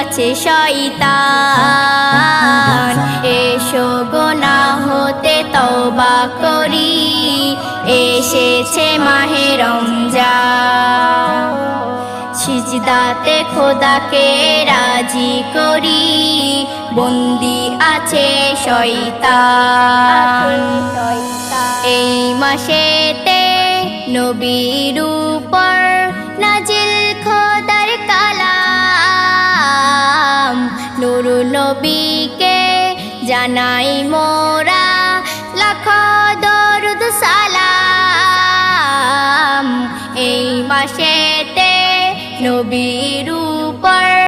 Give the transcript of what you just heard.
আছে শয়তান। এসো গুনাহ হতে তওবা করি, এসেছে মাহে রমজান। সিজদাতে খোদাকে রাজি করি, বন্দি আছে শয়তান। এই মাসেতে নবীর উপর নাজিল খোদার কালাম, নূর নবীকে জানাই মোরা লাখ দরুদ সালাম। এই মাসেতে নবীর